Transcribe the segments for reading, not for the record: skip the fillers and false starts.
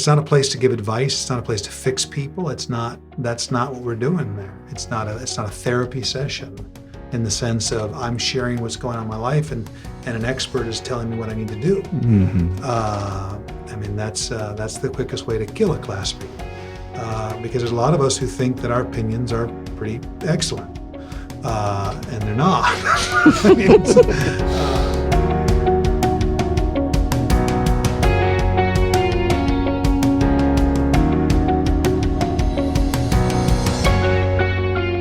it's not a place to give advice. It's not a place to fix people. That's not what we're doing there. It's not a therapy session in the sense of I'm sharing what's going on in my life and an expert is telling me what I need to do. That's the quickest way to kill a class meeting. Because there's a lot of us who think that our opinions are pretty excellent. And they're not.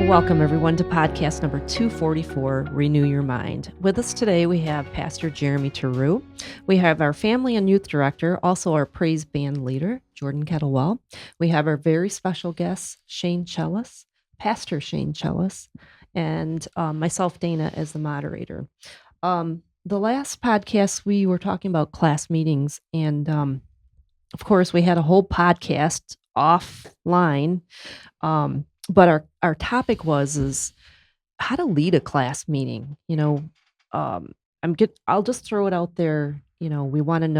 Welcome, everyone, to podcast number 244, Renew Your Mind. With us today, we have Pastor Jeremy Touroo. We have our family and youth director, also our praise band leader, Jordan Kettlewell. We have our very special guest, Shane Chellis, Pastor Shane Chellis, and myself, Dana, as the moderator. The last podcast, we were talking about class meetings, and of course, we had a whole podcast offline. But our topic is how to lead a class meeting. I'll just throw it out there. We wanted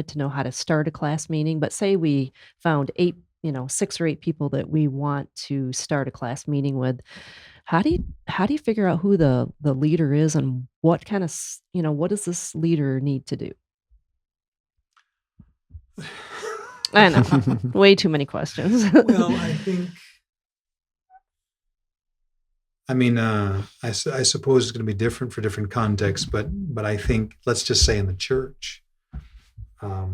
to know how to start a class meeting, but say we found 6 or 8 people that we want to start a class meeting with. How do you figure out who the leader is and what kind of, what does this leader need to do? I know, way too many questions. Well, I suppose it's going to be different for different contexts, but I think, let's just say in the church, I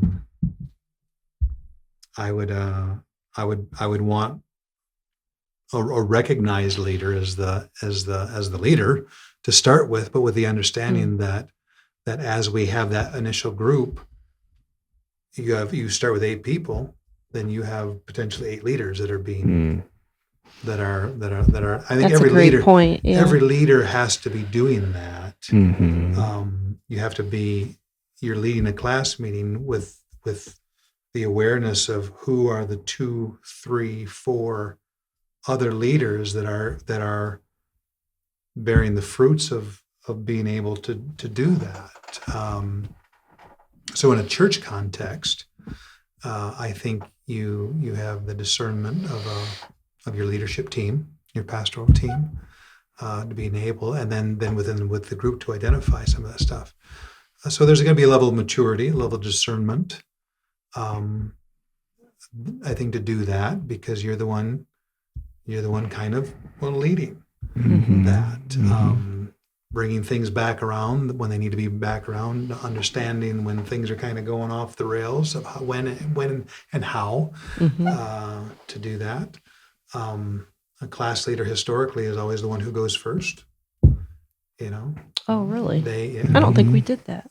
would want a recognized leader as the leader to start with, but with the understanding that as we have that initial group, you start with 8 people, then you have potentially 8 leaders that are being. That are. I think every leader. Point, yeah. Every leader has to be doing that. You have to be. You're leading a class meeting with the awareness of who are the 2, 3, 4 other leaders that are bearing the fruits of being able to do that. So in a church context, I think you have the discernment of your leadership team, your pastoral team, to be enabled, and then with the group to identify some of that stuff. So there's going to be a level of maturity, a level of discernment, I think, to do that, because you're the one kind of leading that, bringing things back around when they need to be back around, understanding when things are kind of going off the rails of when and how to do that. A class leader historically is always the one who goes first, Oh, really? I don't think we did that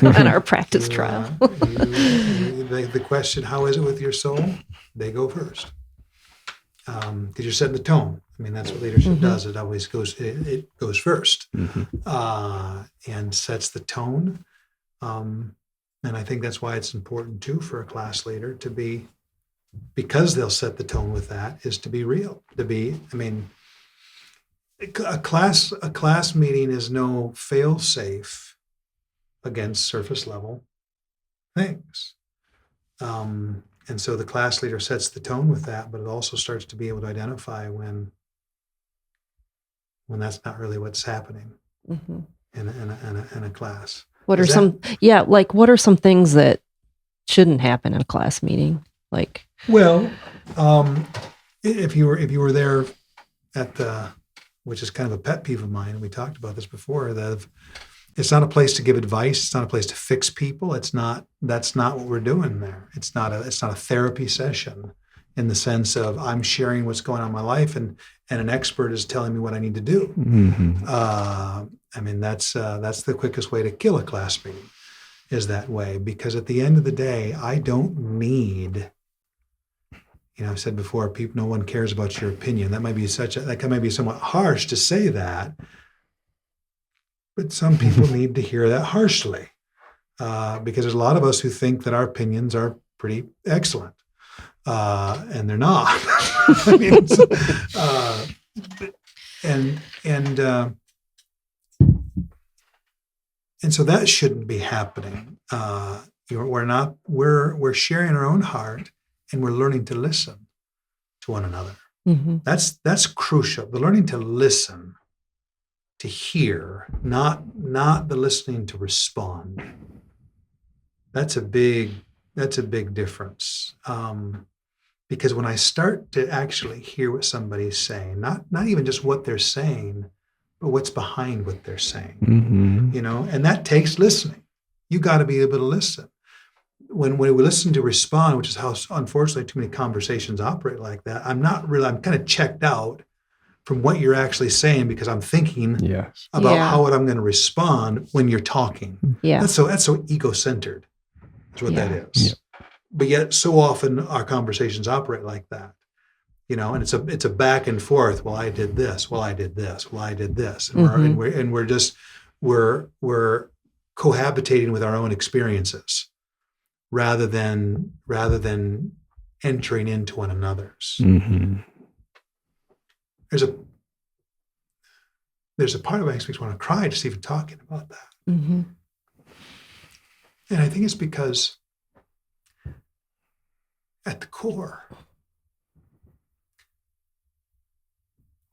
in our practice trial. The question, how is it with your soul? They go first. Because you're setting the tone. That's what leadership does. It always goes first, and sets the tone. And I think that's why it's important too for a class leader to be, because they'll set the tone with that, is to be real. A class meeting is no fail-safe against surface level things. And so the class leader sets the tone with that, but it also starts to be able to identify when that's not really what's happening in a class. What are some things that shouldn't happen in a class meeting? If you were there at which is kind of a pet peeve of mine, we talked about this before, that it's not a place to give advice. It's not a place to fix people. That's not what we're doing there. It's not a therapy session in the sense of I'm sharing what's going on in my life and an expert is telling me what I need to do. That's the quickest way to kill a class meeting, is that way, because at the end of the day, I don't need. I've said before, no one cares about your opinion. That might be somewhat harsh to say that, but some people need to hear that harshly, because there's a lot of us who think that our opinions are pretty excellent, and they're not. And so that shouldn't be happening. We're sharing our own heart, and we're learning to listen to one another. Mm-hmm. That's crucial. The learning to listen, to hear, not the listening to respond. That's a big difference. Because when I start to actually hear what somebody's saying, not even just what they're saying, but what's behind what they're saying, and that takes listening. You got to be able to listen. When we listen to respond, which is how unfortunately too many conversations operate like that, I'm kind of checked out from what you're actually saying because I'm thinking about how I'm going to respond when you're talking. Yeah. That's so ego-centered is what that is. Yeah. But yet so often our conversations operate like that. And it's a back and forth. Well, I did this. Well, I did this. Well, I did this. And we're cohabitating with our own experiences rather than entering into one another's. Mm-hmm. There's a part of me that makes me want to cry just even talking about that. Mm-hmm. And I think it's because at the core,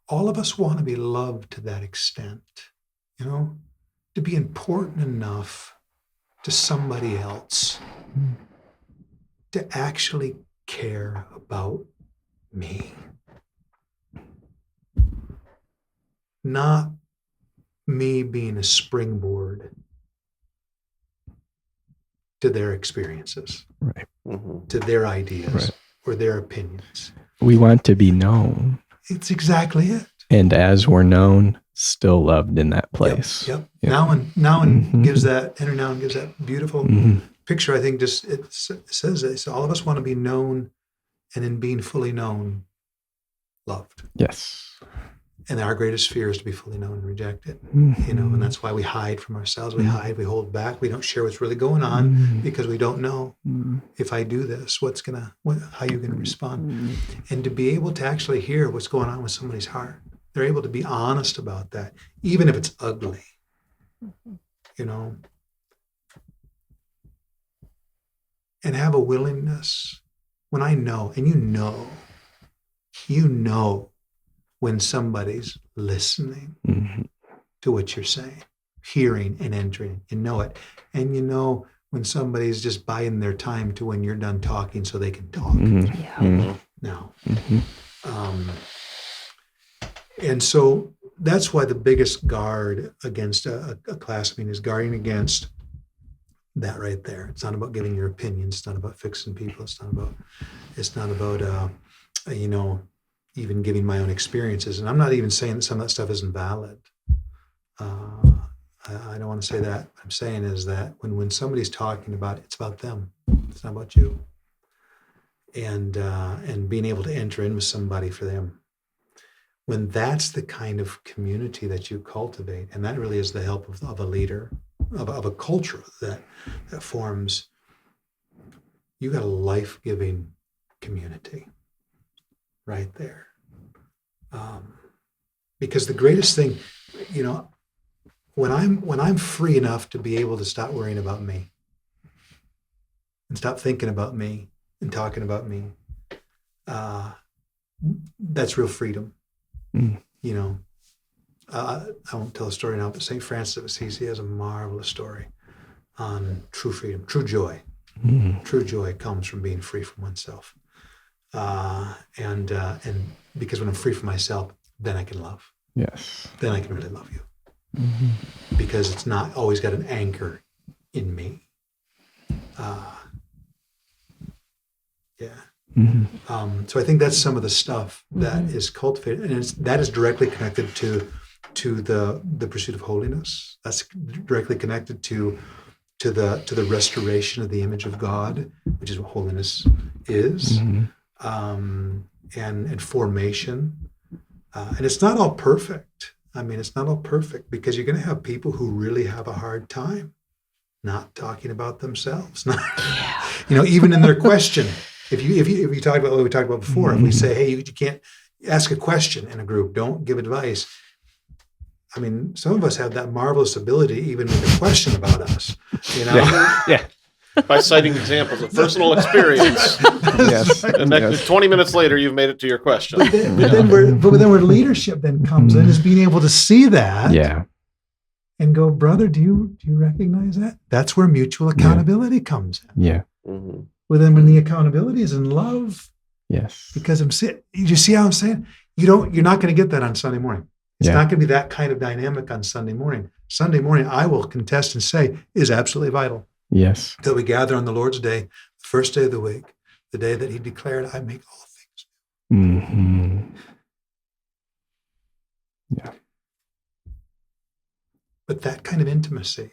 all of us want to be loved to that extent, to be important enough to somebody else to actually care about me. Not me being a springboard to their experiences, right, to their ideas, right, or their opinions. We want to be known. It's exactly it. And as we're known, still loved in that place. Yep. Now and gives that beautiful picture. I think it says this. All of us want to be known, and in being fully known, loved. Yes. And our greatest fear is to be fully known and rejected, and that's why we hide from ourselves. We hide, we hold back, we don't share what's really going on because we don't know if I do this, how you're going to respond. And to be able to actually hear what's going on with somebody's heart, they're able to be honest about that, even if it's ugly, and have a willingness when I know, and you know, when somebody's listening to what you're saying, hearing and entering, you know it. And when somebody's just buying their time to when you're done talking so they can talk. Now. And so that's why the biggest guard against a class meeting is guarding against that right there. It's not about giving your opinions. It's not about fixing people. It's not about even giving my own experiences. And I'm not even saying that some of that stuff isn't valid. I don't want to say that. What I'm saying is that when somebody's talking about it, it's about them. It's not about you. And being able to enter in with somebody for them. When that's the kind of community that you cultivate, and that really is the help of a leader, of a culture that forms, you got a life-giving community right there. Because the greatest thing, when I'm free enough to be able to stop worrying about me and stop thinking about me and talking about me, that's real freedom. I won't tell a story now, but St. Francis of Assisi has a marvelous story on true freedom, true joy. True joy comes from being free from oneself. And because when I'm free from myself, then I can love. Yes. Then I can really love you. Because it's not always got an anchor in me. So I think that's some of the stuff that is cultivated, and that is directly connected to the pursuit of holiness. That's directly connected to the restoration of the image of God, which is what holiness is. And formation. And it's not all perfect. It's not all perfect because you're going to have people who really have a hard time not talking about themselves. Even in their question. If you talk about what we talked about before, if we say, hey, you can't ask a question in a group, don't give advice. Some of us have that marvelous ability even with a question about us. Yeah. by citing examples of personal experience. Yes. And then 20 minutes later, you've made it to your question. But then where leadership then comes in is being able to see that Yeah. and go, brother, do you recognize that? That's where mutual accountability comes in. Yeah. Mhm. Well, then when the accountability is in love, Yes. because you see how I'm saying? You're not going to get that on Sunday morning. It's Yeah. not going to be that kind of dynamic on Sunday morning. Sunday morning, I will contest and say, is absolutely vital Yes. that we gather on the Lord's day, the first day of the week, the day that he declared, I make all things. Mm-hmm. Yeah. But that kind of intimacy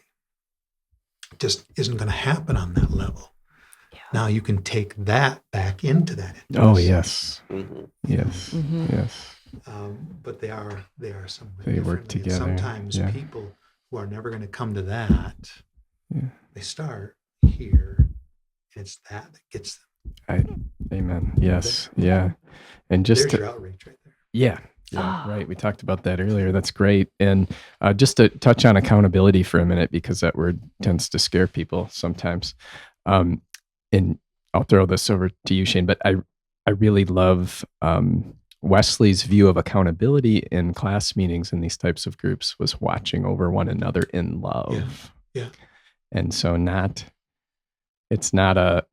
just isn't going to happen on that level. Yeah. Now you can take that back into that intimacy. Oh, yes. Mhm. Yes. Mhm. Yes. But they are somewhat They work differently. And together. sometimes Yeah. people who are never going to come to that, Yeah. they start here, and it's that gets them. Amen. Yes. Yeah. And just There's to, your outreach right there. yeah. Ah. Right. We talked about that earlier. That's great. And just to touch on accountability for a minute, because that word tends to scare people sometimes. And I'll throw this over to you, Shane, but I really love Wesley's view of accountability in class meetings in these types of groups was watching over one another in love. Yeah. And so it's not a,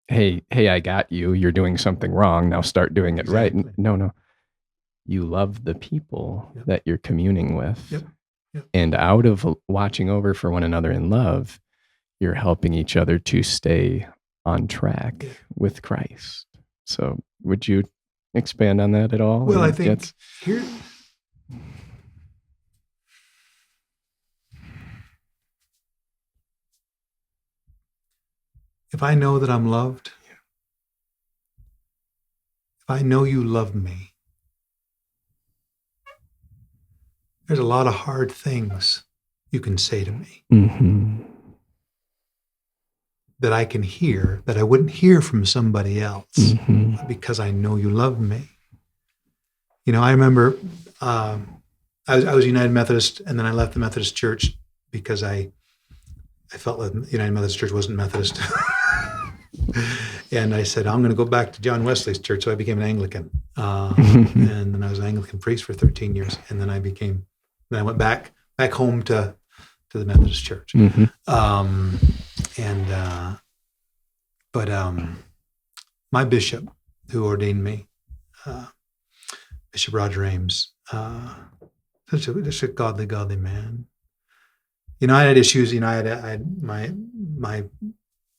hey, I got you. You're doing something wrong. Now start doing it right. Exactly. No. You love the people Yep. that you're communing with. Yep. Yep. And out of watching over for one another in love, you're helping each other to stay on track Yeah. with Christ. So would you expand on that at all? Well, I Or think that's- here, if I know that I'm loved, if I know you love me, there's a lot of hard things you can say to me Mhm. that I can hear that I wouldn't hear from somebody else Mhm. because I know you love me. You know, I remember I was United Methodist, and then I left the Methodist Church because I felt like United Methodist Church wasn't Methodist. And I said, I'm going to go back to John Wesley's church. So I became an Anglican. And then I was an Anglican priest for 13 years. And then I went back home to the Methodist Church. Mhm. My bishop who ordained me, Bishop Roger Ames, such a godly man. You know, I had issues. You know, I had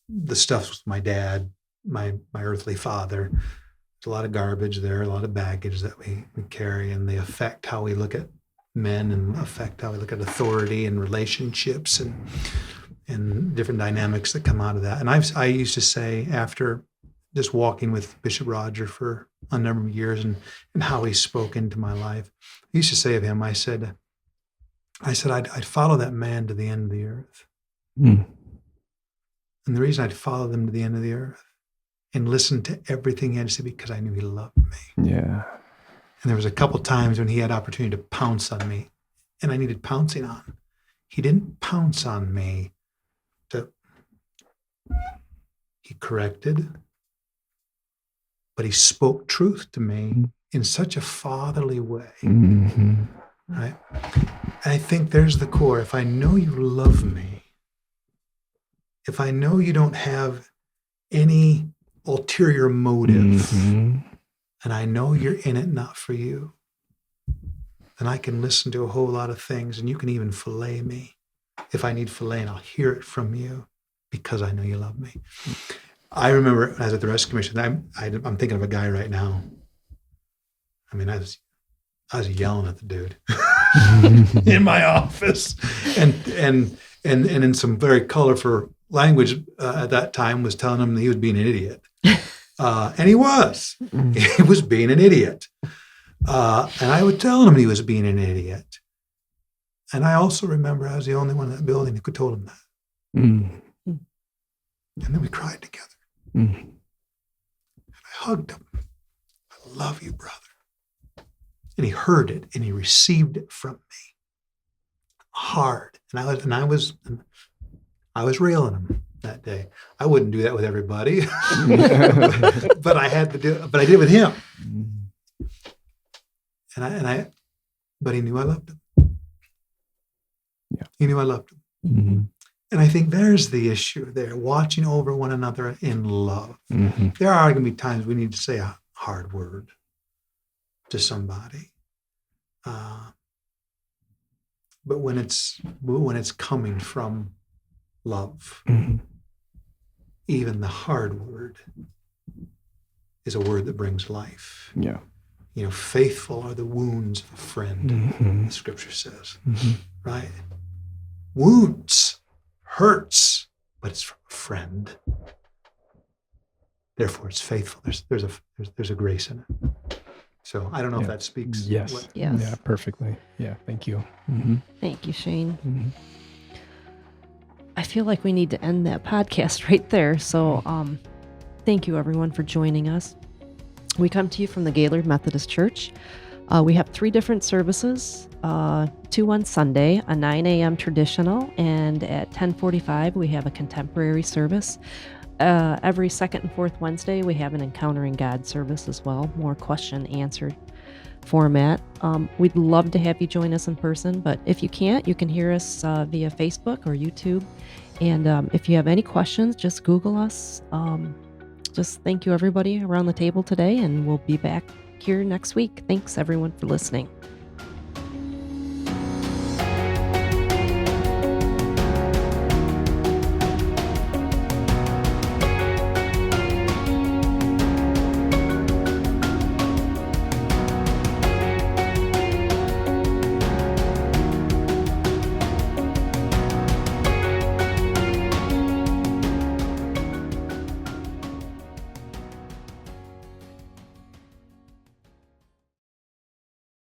the stuff with my dad, my earthly father. There's a lot of garbage there, a lot of baggage that we carry, and they affect how we look at men and affect how we look at authority and relationships and different dynamics that come out of that. And I used to say, after just walking with Bishop Roger for a number of years and how he spoke into my life, I used to say of him, I said I'd follow that man to the end of the earth. Mm. And the reason I'd follow them to the end of the earth and listen to everything he had to say because I knew he loved me. Yeah. And there was a couple times when he had opportunity to pounce on me and I needed pouncing on. He didn't pounce on me he corrected, but he spoke truth to me in such a fatherly way. Mm-hmm. Right? And I think there's the core. If I know you love me, if I know you don't have any ulterior motive, Mm-hmm. and I know you're in it not for you, then I can listen to a whole lot of things, and you can even fillet me. If I need fillet, and I'll hear it from you because I know you love me. I remember when I was at the Rescue Commission, I'm thinking of a guy right now. I mean, I was yelling at the dude in my office, and in some very colorful language at that time was telling him that he was being an idiot, and he was being an idiot, and I would tell him he was being an idiot, and I also remember I was the only one in that building who could told him that, Mm. and then we cried together. Mm. And I hugged him. I love you, brother. And he heard it and he received it from me hard. And I was railing him that day. I wouldn't do that with everybody, but I had to do it. But I did with him. But he knew I loved him. Yeah. He knew I loved him. Mm-hmm. And I think there's the issue there, watching over one another in love. Mm-hmm. There are going to be times we need to say a hard word to somebody. But when it's coming from love, Mm-hmm. even the hard word is a word that brings life. Yeah. Faithful are the wounds of a friend, Mm-hmm. the scripture says, Mm-hmm. right? Wounds, hurts, but it's from a friend. Therefore, it's faithful. There's a grace in it. So I don't know if that speaks. Yes. Yes. Yeah, perfectly. Yeah, thank you. Mm-hmm. Thank you, Shane. Mm-hmm. I feel like we need to end that podcast right there. So thank you, everyone, for joining us. We come to you from the Gaylord Methodist Church. We have 3 different services, 2 on Sunday, a 9 a.m. traditional, and at 10:45 we have a contemporary service. Every second and fourth Wednesday we have an Encountering God service as well, more question-answer format. We'd love to have you join us in person, but if you can't, you can hear us via Facebook or YouTube. And if you have any questions, just Google us. Just thank you, everybody around the table today, and we'll be back here next week. Thanks, everyone, for listening.